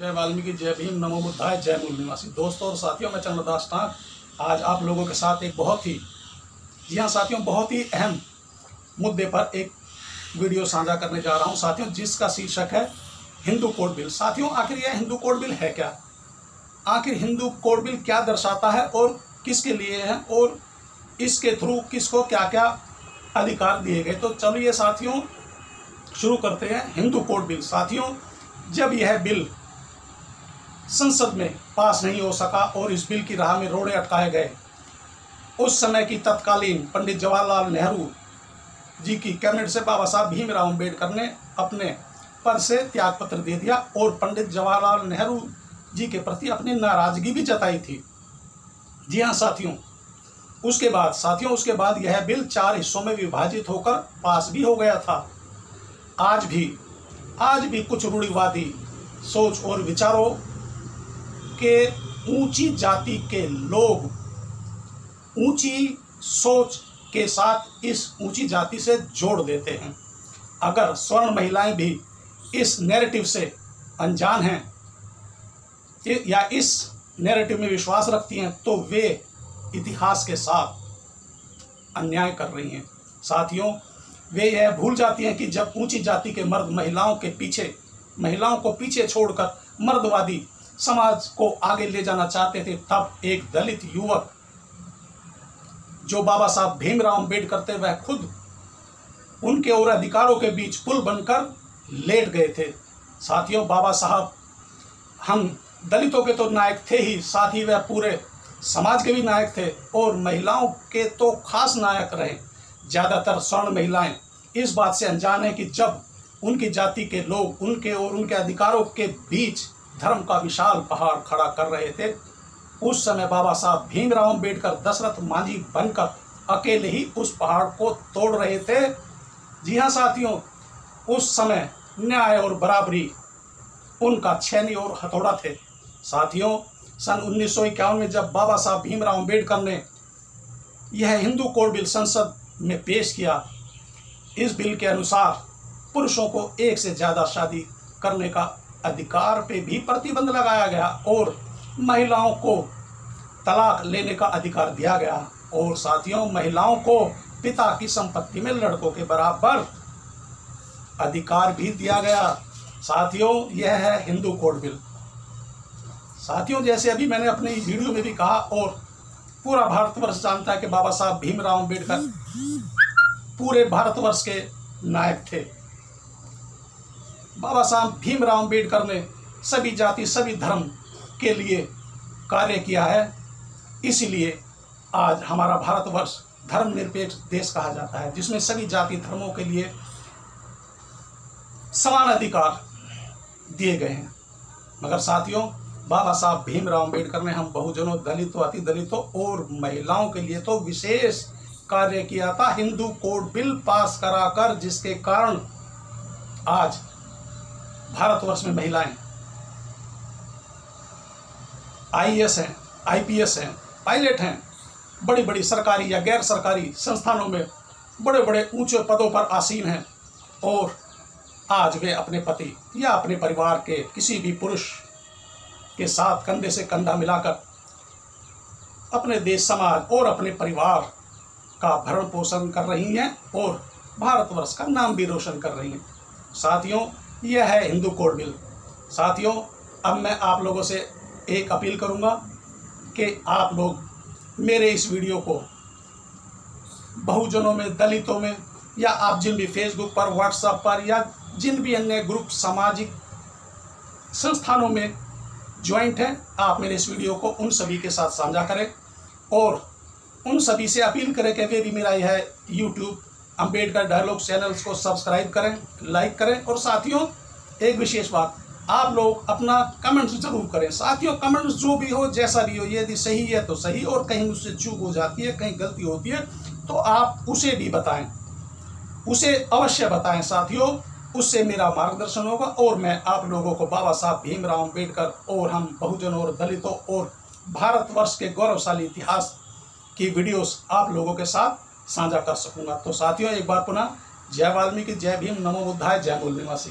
जय वाल्मीकि, जय भीम, नमो बुद्धाय, जय मूल निवासी। दोस्तों और साथियों, मैं चंद्रदास टांक आज आप लोगों के साथ एक बहुत ही अहम मुद्दे पर एक वीडियो साझा करने जा रहा हूं साथियों, जिसका शीर्षक है हिंदू कोड बिल। साथियों, आखिर यह हिंदू कोड बिल है क्या? आखिर हिंदू कोड बिल क्या दर्शाता है और किसके लिए है और इसके थ्रू किसको क्या क्या अधिकार दिए गए? तो चलिए साथियों शुरू करते हैं हिंदू कोड बिल। साथियों, जब यह बिल संसद में पास नहीं हो सका और इस बिल की राह में रोड़े अटकाए गए, उस समय की तत्कालीन पंडित जवाहरलाल नेहरू जी की कैबिनेट से बाबा साहब भीमराव अम्बेडकर ने अपने पद से त्यागपत्र दे दिया और पंडित जवाहरलाल नेहरू जी के प्रति अपनी नाराजगी भी जताई थी। जी हाँ साथियों, उसके बाद यह बिल 4 हिस्सों में विभाजित होकर पास भी हो गया था। आज भी कुछ रूढ़िवादी सोच और विचारों के ऊंची जाति के लोग ऊंची सोच के साथ इस ऊंची जाति से जोड़ देते हैं। अगर स्वर्ण महिलाएं भी इस नैरेटिव से अनजान हैं या इस नैरेटिव में विश्वास रखती हैं, तो वे इतिहास के साथ अन्याय कर रही हैं। साथियों, वे यह भूल जाती हैं कि जब ऊंची जाति के मर्द महिलाओं को पीछे छोड़कर मर्दवादी समाज को आगे ले जाना चाहते थे, तब एक दलित युवक जो बाबा साहब भीमराव अम्बेडकर थे, वह खुद उनके और अधिकारों के बीच पुल बनकर लेट गए थे। साथियों, बाबा साहब हम दलितों के तो नायक थे ही, साथ ही वह पूरे समाज के भी नायक थे और महिलाओं के तो खास नायक रहे। ज़्यादातर स्वर्ण महिलाएं इस बात से अनजान है कि जब उनकी जाति के लोग उनके और उनके अधिकारों के बीच धर्म का विशाल पहाड़ खड़ा कर रहे थे, उस समय बाबा साहब भीमराव अम्बेडकर दशरथ मांझी बनकर अकेले ही उस पहाड़ को तोड़ रहे थे। जी हाँ साथियों, उस समय न्याय और बराबरी उनका छेनी और हथौड़ा थे। साथियों, सन 1951 में जब बाबा साहब भीमराव अम्बेडकर ने यह हिंदू कोड बिल संसद में पेश किया, इस बिल के अनुसार पुरुषों को एक से ज़्यादा शादी करने का अधिकार पे भी प्रतिबंध लगाया गया और महिलाओं को तलाक लेने का अधिकार दिया गया। और साथियों, महिलाओं को पिता की संपत्ति में लड़कों के बराबर अधिकार भी दिया गया। साथियों, यह है हिंदू कोड बिल। साथियों, जैसे अभी मैंने अपने वीडियो में भी कहा और पूरा भारतवर्ष जानता है कि बाबा साहब भीमराव अम्बेडकर पूरे भारतवर्ष के नायक थे। बाबा साहब भीमराव अम्बेडकर ने सभी जाति सभी धर्म के लिए कार्य किया है, इसीलिए आज हमारा भारतवर्ष धर्मनिरपेक्ष देश कहा जाता है, जिसमें सभी जाति धर्मों के लिए समान अधिकार दिए गए हैं। मगर साथियों, बाबा साहब भीमराव अम्बेडकर ने हम बहुजनों, दलितों, अति दलितों और महिलाओं के लिए तो विशेष कार्य किया था, हिंदू कोड बिल पास कराकर, जिसके कारण आज भारतवर्ष में महिलाएं आईएएस हैं, आईपीएस हैं, पायलट हैं, बड़ी बड़ी सरकारी या गैर सरकारी संस्थानों में बड़े बड़े ऊंचे पदों पर आसीन हैं और आज वे अपने पति या अपने परिवार के किसी भी पुरुष के साथ कंधे से कंधा मिलाकर अपने देश, समाज और अपने परिवार का भरण पोषण कर रही हैं और भारतवर्ष का नाम भी रोशन कर रही हैं। साथियों, यह है हिंदू कोड बिल। साथियों, अब मैं आप लोगों से एक अपील करूंगा कि आप लोग मेरे इस वीडियो को बहुजनों में, दलितों में, या आप जिन भी फेसबुक पर, व्हाट्सएप पर या जिन भी अन्य ग्रुप सामाजिक संस्थानों में ज्वाइंट हैं, आप मेरे इस वीडियो को उन सभी के साथ साझा करें और उन सभी से अपील करें कि वे भी मेरा यह यूट्यूब अम्बेडकर डायलॉग चैनल्स को सब्सक्राइब करें, लाइक करें। और साथियों, एक विशेष बात, आप लोग अपना कमेंट्स जरूर करें। साथियों, कमेंट्स जो भी हो, जैसा भी हो, यदि सही है तो सही और कहीं उससे चूक हो जाती है, कहीं गलती होती है, तो आप उसे भी बताएं, उसे अवश्य बताएं। साथियों, उससे मेरा मार्गदर्शन होगा और मैं आप लोगों को बाबा साहब भीमराव अम्बेडकर और हम बहुजनों और दलितों और भारतवर्ष के गौरवशाली इतिहास की वीडियोस आप लोगों के साथ साझा कर सकूंगा। तो साथियों, एक बार पुनः जय वाल्मीकि, जय भीम, नमो बुद्धाय, जय मूल निवासी।